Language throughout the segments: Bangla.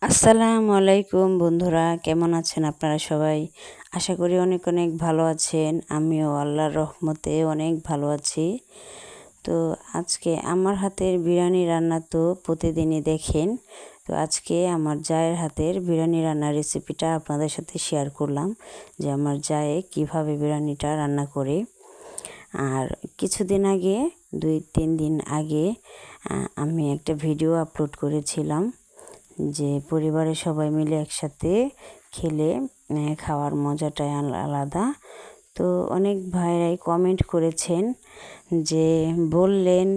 আসসালামু আলাইকুম বন্ধুরা, কেমন আছেন আপনারা সবাই? আশা করি অনেক অনেক ভালো আছেন। আমিও আল্লাহর রহমতে অনেক ভালো আছি। তো আজকে আমার হাতের বিরিয়ানি রান্না তো প্রতিদিনই দেখেন। তো আজকে আমার জায়ের হাতের বিরিয়ানি রান্নার রেসিপিটা আপনাদের সাথে শেয়ার করলাম, যে আমার জায়ে কিভাবে বিরিয়ানিটা রান্না করে। আর কিছুদিন আগে 2-3 দিন আগে আমি একটা ভিডিও আপলোড করেছিলাম, যে পরিবারের সবাই মিলে একসাথে খেলে খাওয়ার মজাটাই আলাদা। তো অনেক ভাইরাই কমেন্ট করেছেন, যে বললেন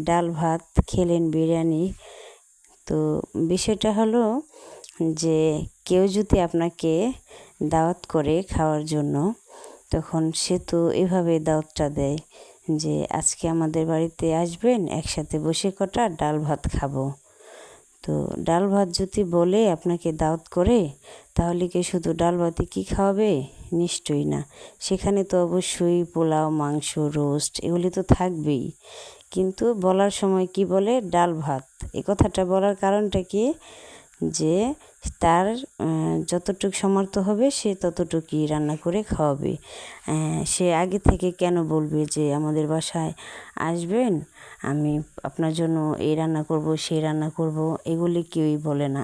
ডাল ভাত খেলেন বিরিয়ানি। তো বিষয়টা হলো যে কেউ যদি আপনাকে দাওয়াত করে খাওয়ার জন্য, তখন সে তো এভাবে দাওয়াতটা দেয় যে আজকে আমাদের বাড়িতে আসবেন, একসাথে বসে কটা ডাল ভাত খাবো। তো ডাল ভাত যদি বলে আপনাকে দাওয়াত করে, তাহলে কি শুধু ডাল ভাতই কি খাওয়াবে? নিশ্চয়ই না। সেখানে তো অবশ্যই পোলাও, মাংস, রোস্ট এগুলি তো থাকবেই। কিন্তু বলার সময় কি বলে? ডাল ভাত। এই কথাটা বলার কারণটা কি? যে তার যতটুকু সামর্থ্য হবে সে ততটুকুই রান্না করে খাওয়াবে। সে আগে থেকে কেন বলবে যে আমাদের বাসায় আসবেন, আমি আপনার জন্য এই রান্না করব, সেই রান্না করব? এগুলি কেউই বলে না।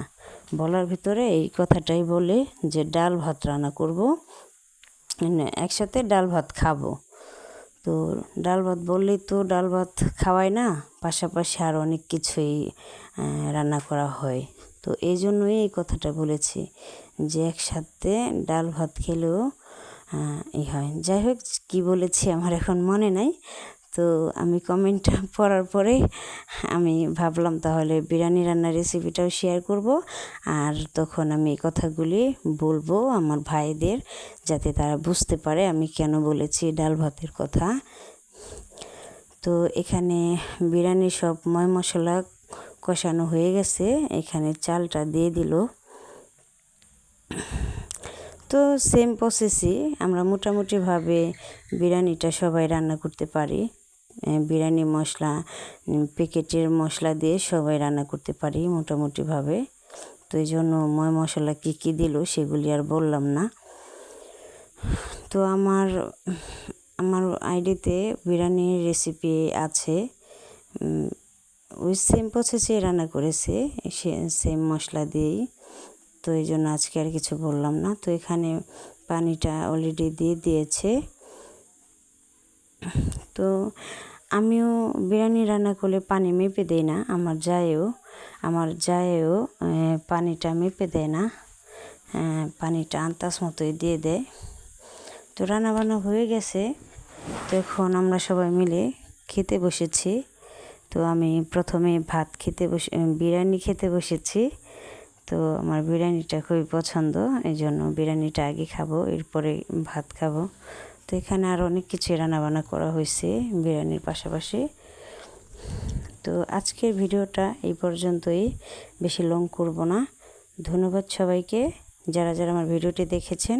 বলার ভিতরে এই কথাটাই বলে যে ডাল ভাত রান্না করব, একসাথে ডাল ভাত খাবো। তো ডাল ভাত বললেই তো ডাল ভাত খাওয়ায় না, পাশাপাশি আরও অনেক কিছুই রান্না করা হয়। তো এই জন্যই এই কথাটা বলেছি, যে একসাথে ডাল ভাত খেলেও হয়। যাই হোক, কী বলেছি আমার এখন মনে নাই। তো আমি কমেন্টটা পড়ার পরে আমি ভাবলাম তাহলে বিরিয়ানি রান্নার রেসিপিটাও শেয়ার করব। আর তখন আমি এই কথাগুলি বলবো আমার ভাইদের, যাতে তারা বুঝতে পারে আমি কেন বলেছি ডাল ভাতের কথা। তো এখানে বিরিয়ানির সব ময় মশলা কষানো হয়ে গেছে, এখানে চালটা দিয়ে দিল। তো সেম প্রসেসই আমরা মোটামুটিভাবে বিরিয়ানিটা সবাই রান্না করতে পারি। বিরিয়ানি মশলা, প্যাকেটের মশলা দিয়ে সবাই রান্না করতে পারি মোটামুটিভাবে। তো এই জন্য ময় মশলা কী কী দিল সেগুলি আর বললাম না। তো আমার আইডিতে বিরিয়ানির রেসিপি আছে, ওই সেম প্রসেসে রান্না করেছে, সেম মশলা দিয়েই। তো এই জন্য আজকে আর কিছু বললাম না। তো এখানে পানিটা অলরেডি দিয়ে দিয়েছে। তো আমিও বিরিয়ানি রান্না করলে পানি মেপে দেই না, আমার জায়েও পানিটা মেপে দেয় না, পানিটা আন্দাজ মতোই দিয়ে দেয়। তো রান্নাবান্না হয়ে গেছে, তো এখন আমরা সবাই মিলে খেতে বসেছি। তো আমি প্রথমে বিরিয়ানি খেতে বসেছি। তো আমার বিরিয়ানিটা খুবই পছন্দ, এই জন্য বিরিয়ানিটা আগে খাবো, এরপরে ভাত খাবো। তো এখানে আরও অনেক কিছু রান্নাবান্না করা হয়েছে বিরিয়ানির পাশাপাশি। তো আজকের ভিডিওটা এই পর্যন্তই, বেশি লং করব না। ধন্যবাদ সবাইকে যারা যারা আমার ভিডিওটি দেখেছেন।